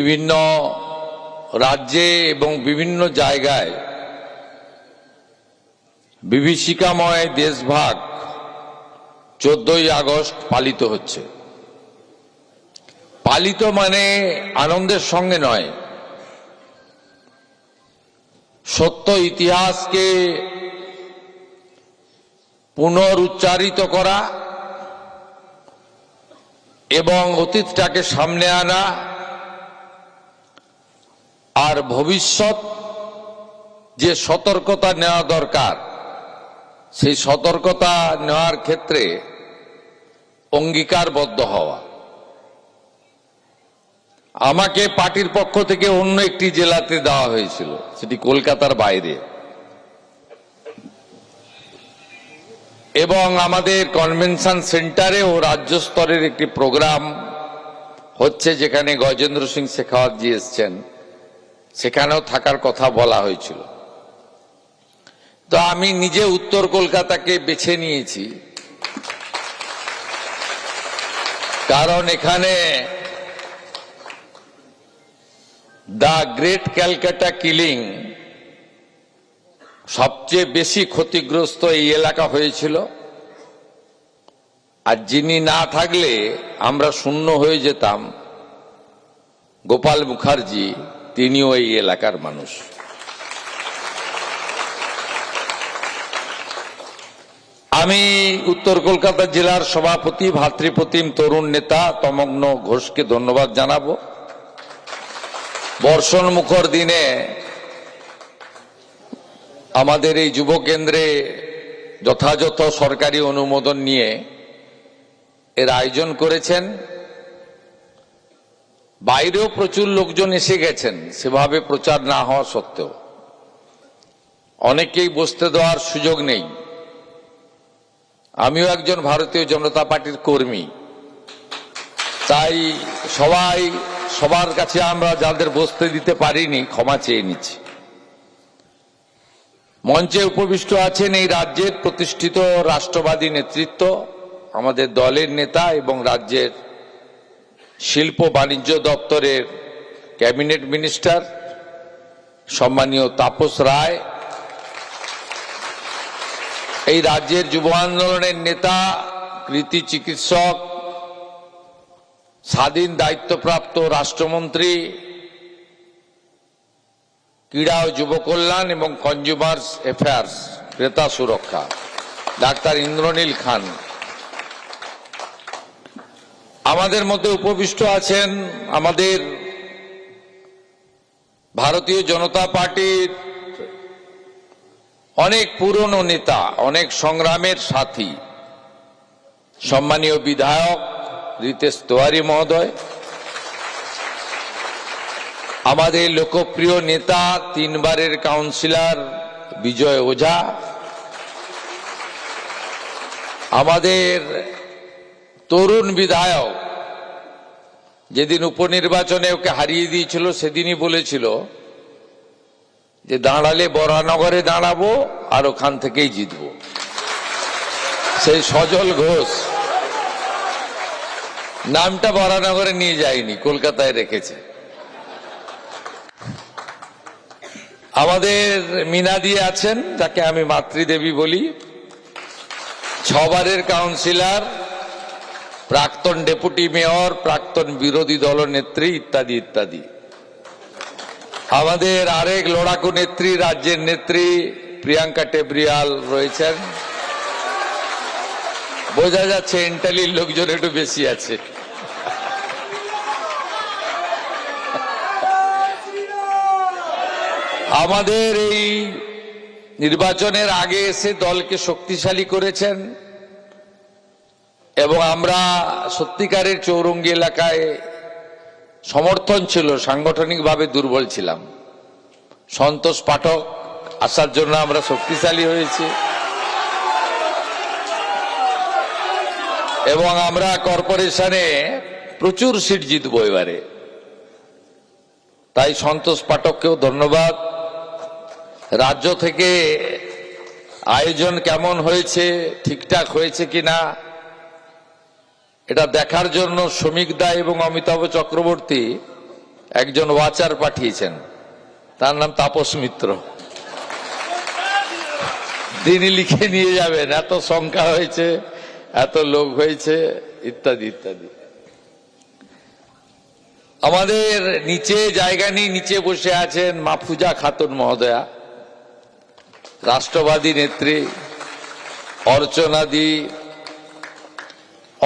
বিভিন্ন রাজ্যে এবং বিভিন্ন জায়গায় বিভীষিকাময় দেশভাগ 14ই আগস্ট পালিত হচ্ছে। পালিত মানে আনন্দের সঙ্গে নয়, সত্য ইতিহাসকে পুনরুচ্চারিত করা এবং অতীতটাকে সামনে আনা আর ভবিষ্যৎ যে সতর্কতা নেওয়া দরকার সেই সতর্কতা নেওয়ার ক্ষেত্রে অঙ্গীকারবদ্ধ হওয়া। আমাকে পার্টির পক্ষ থেকে অন্য একটি জেলাতে দেওয়া হয়েছিল, সেটি কলকাতার বাইরে, এবং আমাদের কনভেনশন সেন্টারেও রাজ্য স্তরের একটি প্রোগ্রাম হচ্ছে যেখানে গজেন্দ্র সিং শেখাওয়াত জি এসছেন, সেখানেও থাকার কথা বলা হয়েছিল। তো আমি নিজে উত্তর কলকাতাকে বেছে নিয়েছি, কারণ এখানে দ্য গ্রেট ক্যালকাটা কিলিং সবচেয়ে বেশি ক্ষতিগ্রস্ত এই এলাকা হয়েছিল, আর যিনি না থাকলে আমরা শূন্য হয়ে যেতাম, গোপাল মুখার্জি, তিনিও এই এলাকার মানুষ। আমি উত্তর কলকাতা জেলার সভাপতি ভাতৃপ্রতিম তরুণ নেতা তমগ্ন ঘোষকে ধন্যবাদ জানাবো। বর্ষণ মুখর দিনে আমাদের এই যুব কেন্দ্রে যথাযথ সরকারি অনুমোদন নিয়ে এর আয়োজন করেছেন। বাইরেও প্রচুর লোকজন এসে গেছেন, সেভাবে প্রচার না হওয়া সত্ত্বেও অনেকেই বসতে দেওয়ার সুযোগ নেই। আমিও একজন ভারতীয় জনতা পার্টির কর্মী, তাই সবার কাছে আমরা যাদের বসতে দিতে পারিনি ক্ষমা চেয়ে নিচ্ছি। মঞ্চে উপবিষ্ট আছেন এই রাজ্যের প্রতিষ্ঠিত রাষ্ট্রবাদী নেতৃত্ব, আমাদের দলের নেতা এবং রাজ্যের শিল্প বাণিজ্য দপ্তরের ক্যাবিনেট মিনিস্টার সম্মানীয় তাপস রায়, এই রাজ্যের যুব আন্দোলনের নেতা, কৃতি চিকিৎসক, স্বাধীন দায়িত্বপ্রাপ্ত রাষ্ট্রমন্ত্রী, ক্রীড়া ও যুব কল্যাণ এবং কনজিউমার্স অ্যাফেয়ার্স ক্রেতা সুরক্ষা ডাক্তার ইন্দ্রনীল খান। আমাদের মধ্যে উপবিষ্ট আছেন আমাদের ভারতীয় জনতা পার্টির অনেক পুরনো নেতা, অনেক সংগ্রামের সাথী, সম্মানীয় বিধায়ক রিতেশ তিওয়ারি মহোদয়, আমাদের লোকপ্রিয় নেতা 3 বারের কাউন্সিলর বিজয় ওঝা, আমাদের তরুণ বিধায়ক যেদিন উপনির্বাচনে ওকে হারিয়ে দিয়েছিল সেদিনই বলেছিল যে দাঁড়ালে বরানগরে দাঁড়াবো আর ওখান থেকেই জিতবো, সেই সজল ঘোষ। নামটা বরানগরে নিয়ে যায়নি, কলকাতায় রেখেছে। আমাদের মিনাদি আছেন, যাকে আমি মাতৃদেবী বলি, 6 বারের কাউন্সিলর, প্রাক্তন ডেপুটি মেয়র, প্রাক্তন বিরোধী দলনেত্রী ইত্যাদি ইত্যাদি। আমাদের আরেক লড়াকু নেত্রী, রাজ্যের নেত্রী প্রিয়াঙ্কা টেবরিয়াল রয়েছেন। বোঝা যাচ্ছে এন্টালির লোকজন একটু বেশি আছে। আমাদের এই নির্বাচনের আগে এসে দলকে শক্তিশালী করেছেন এবং আমরা সত্যিকারের চৌরঙ্গী এলাকায় সমর্থন ছিল, সাংগঠনিকভাবে দুর্বল ছিলাম। সন্তোষ পাঠক আসার জন্য আমরা শক্তিশালী হয়েছি এবং আমরা কর্পোরেশনে প্রচুর সিট জিতবো এবারে। তাই সন্তোষ পাঠককেও ধন্যবাদ। রাজ্য থেকে আয়োজন কেমন হয়েছে, ঠিকঠাক হয়েছে কিনা এটা দেখার জন্য শ্রমিক দা এবং অমিতাভ চক্রবর্তী একজন ওয়াচার পাঠিয়েছেন, তার নাম তাপস মিত্র। তিনি লিখে নিয়ে যাবেন এত সংখ্যা হয়েছে, এত লোক হয়েছে, ইত্যাদি ইত্যাদি। আমাদের নিচে জায়গা নেই, নিচে বসে আছেন মাহফুজা খাতুন মহোদয়া, রাষ্ট্রবাদী নেত্রী, অর্চনাদি,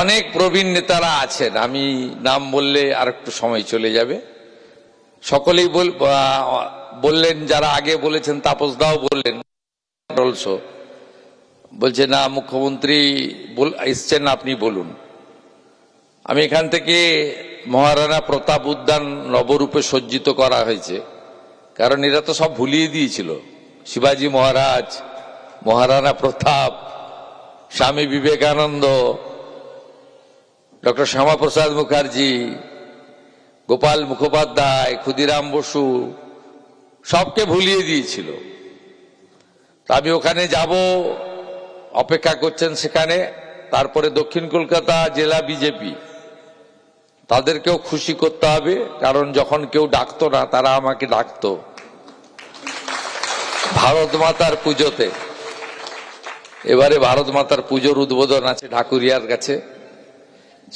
অনেক প্রবীণ নেতারা আছেন। আমি নাম বললে আর একটু সময় চলে যাবে। সকলেই বললেন, যারা আগে বলেছেন, তাপসদাও বললেন, অলসো বলছে না মুখ্যমন্ত্রী এসছেন, আপনি বলুন। আমি এখান থেকে মহারানা প্রতাপ উদ্যান নবরূপে সজ্জিত করা হয়েছে, কারণ এরা তো সব ভুলিয়ে দিয়েছিল। শিবাজি মহারাজ, মহারানা প্রতাপ, স্বামী বিবেকানন্দ, ডক্টর শ্যামাপ্রসাদ মুখার্জি, গোপাল মুখোপাধ্যায়, ক্ষুদিরাম বসু, সবকে ভুলিয়ে দিয়েছিল। আমি ওখানে যাব, অপেক্ষা করছেন সেখানে। তারপরে দক্ষিণ কলকাতা জেলা বিজেপি, তাদেরকেও খুশি করতে হবে, কারণ যখন কেউ ডাকতো না, তারা আমাকে ডাকতো ভারত মাতার পুজোতে। এবারে ভারত মাতার পুজোর উদ্বোধন আছে ঢাকুরিয়ার কাছে,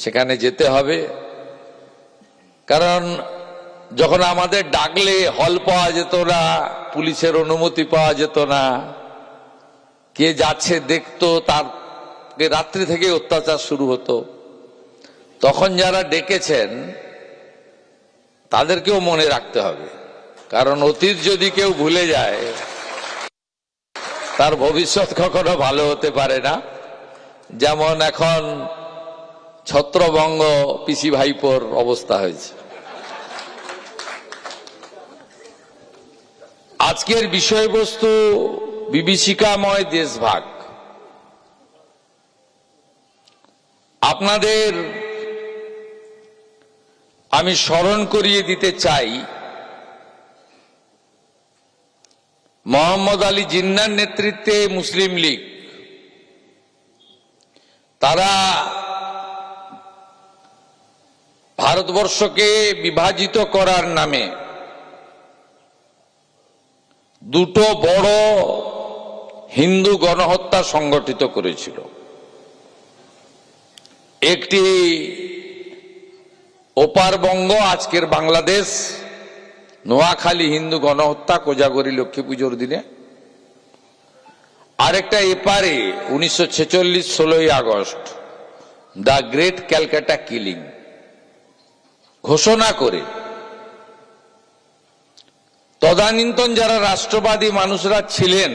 সেখানে যেতে হবে। কারণ যখন আমাদের ডাকলে হল পাওয়া যেত না, পুলিশের অনুমতি পাওয়া যেত না, কে যাচ্ছে দেখতো, তার রাত্রি থেকে অত্যাচার শুরু হতো। তখন যারা ডেকেছেন তাদেরকেও মনে রাখতে হবে, কারণ অতীত যদি কেউ ভুলে যায়, তার ভবিষ্যৎ কখনো ভালো হতে পারে না। যেমন এখন ছত্রভঙ্গ পিসি ভাইপোর অবস্থা হয়েছে। আজকের বিষয়বস্তু বিভীষিকাময় দেশভাগ। আপনাদের আমি স্মরণ করিয়ে দিতে চাই, মোহাম্মদ আলী জিন্নার নেতৃত্বে মুসলিম লীগ, তারা ভারতবর্ষকে বিভাজিত করার নামে দুটো বড় হিন্দু গণহত্যা সংগঠিত করেছিল। একটি ওপার বঙ্গ, আজকের বাংলাদেশ, নোয়াখালী হিন্দু গণহত্যা কোজাগরী লক্ষ্মী পুজোর দিনে। আরেকটা এপারে 1946 16ই August, the great Calcutta killing ঘোষণা করে তদানীন্তন যারা রাষ্ট্রবাদী মানুষরা ছিলেন,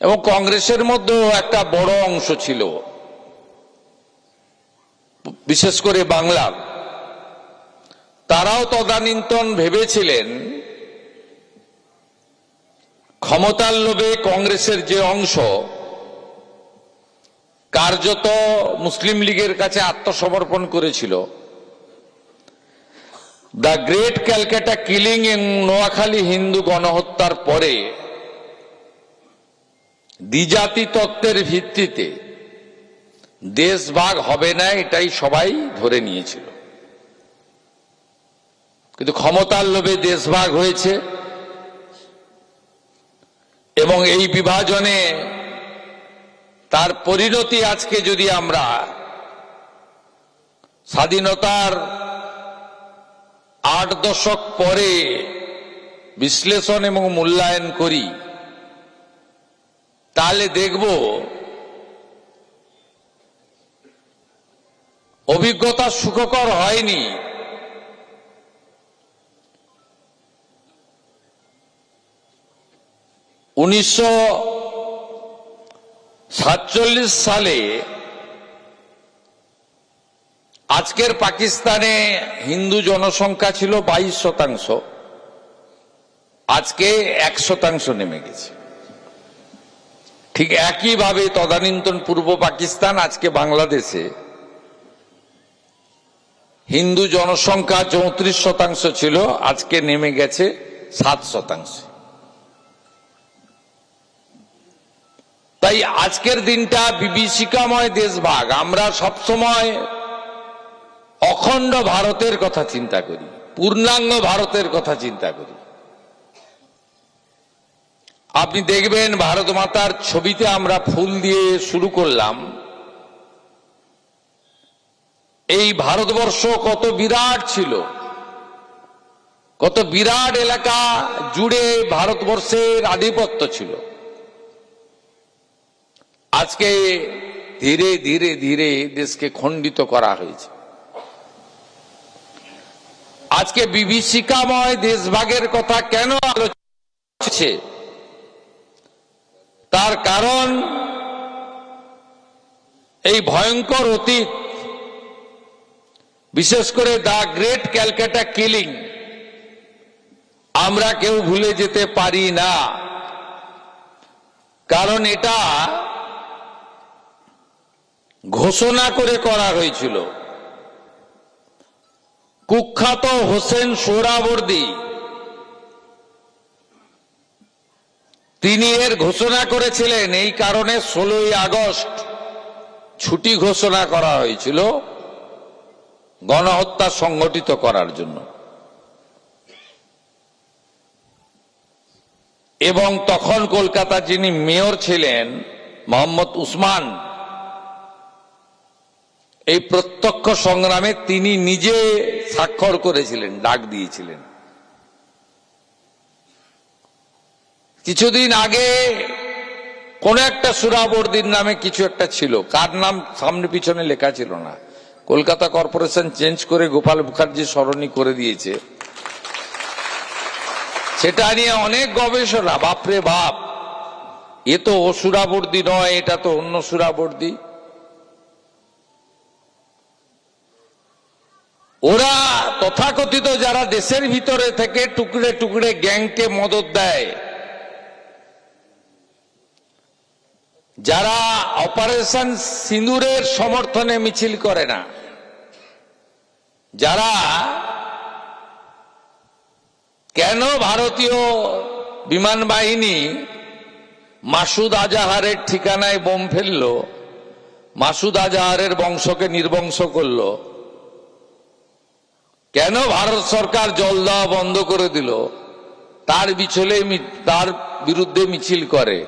এবং কংগ্রেসের মধ্যেও একটা বড় অংশ ছিল, বিশেষ করে বাংলার, তারাও তদানীন্তন ভেবেছিলেন ক্ষমতার লোভে কংগ্রেসের যে অংশ কার্যত মুসলিম লীগের কাছে আত্মসমর্পণ করেছিল, দ্য গ্রেট ক্যালকাটা কিলিং এবং নোয়াখালী হিন্দু গণহত্যার পরে দ্বিজাতি তত্ত্বের ভিত্তিতে দেশভাগ হবে না, এটাই সবাই ধরে নিয়েছিল। কিন্তু ক্ষমতার লোভে দেশভাগ হয়েছে, এবং এই বিভাজনে তার পরিণতি আজকে যদি আমরা স্বাধীনতার 8 দশক পরে বিশ্লেষণ এবং মূল্যায়ন করি, তাহলে দেখব অভিজ্ঞতা সুখকর হয়নি। উনিশশো 47 সালে আজকের পাকিস্তানে হিন্দু জনসংখ্যা ছিল 22%, আজকে 1% নেমে গেছে। ঠিক একইভাবে তদানীন্তন পূর্ব পাকিস্তান, আজকে বাংলাদেশে হিন্দু জনসংখ্যা 34% ছিল, আজকে নেমে গেছে 7%। তাই আজকের দিনটা বিভীষিকাময় দেশভাগ। আমরা সবসময় অখণ্ড ভারতের কথা চিন্তা করি, পূর্ণাঙ্গ ভারতের কথা চিন্তা করি। আপনি দেখবেন ভারত মাতার ছবিতে আমরা ফুল দিয়ে শুরু করলাম। এই ভারতবর্ষ কত বিরাট ছিল, কত বিরাট এলাকা জুড়ে ভারতবর্ষের আধিপত্য ছিল। আজকে ধীরে ধীরে ধীরে দেশকে খণ্ডিত করা হয়েছে। আজকে বিভীষিকাময় দেশভাগের কথা কেন আলোচনা হচ্ছে? তার কারণ এই ভয়ঙ্কর অতীত, বিশেষ করে দ্য গ্রেট ক্যালকাটা কিলিং আমরা কেউ ভুলে যেতে পারি না। কারণ এটা ঘোষণা করে করা হয়েছিল। কুখ্যাত হোসেন সোহরাওয়ার্দী তিনি এর ঘোষণা করেছিলেন। এই কারণে 16ই আগস্ট ছুটি ঘোষণা করা হয়েছিল গণহত্যা সংগঠিত করার জন্য। এবং তখন কলকাতার যিনি মেয়র ছিলেন মোহাম্মদ উসমান, এই প্রত্যক্ষ সংগ্রামে তিনি নিজে স্বাক্ষর করেছিলেন, ডাক দিয়েছিলেন। কিছুদিন আগে কোন একটা সোহরাওয়ার্দীর নামে কিছু একটা ছিল, কার নাম সামনে পিছনে লেখা ছিল না। কলকাতা কর্পোরেশন চেঞ্জ করে গোপাল মুখার্জি সরণি করে দিয়েছে। সেটা নিয়ে অনেক গবেষণা, বাপরে বাপ, এ তো ও সোহরাওয়ার্দী নয়, এটা তো অন্য সোহরাওয়ার্দী। ওরা তথাকথিত যারা দেশের ভিতরে থেকে টুকরে টুকরে গ্যাংকে মদত দেয়, যারা অপারেশন সিঁদুরের সমর্থনে মিছিল করে না, যারা কেন ভারতীয় বিমান বাহিনী মাসুদ আজাহারের ঠিকানায় বোম ফেলল, মাসুদ আজাহারের বংশকে নির্বংশ করল, কেন ভারত সরকার জল দেওয়া বন্ধ করে দিল, তার বিরুদ্ধে মিছিল করে।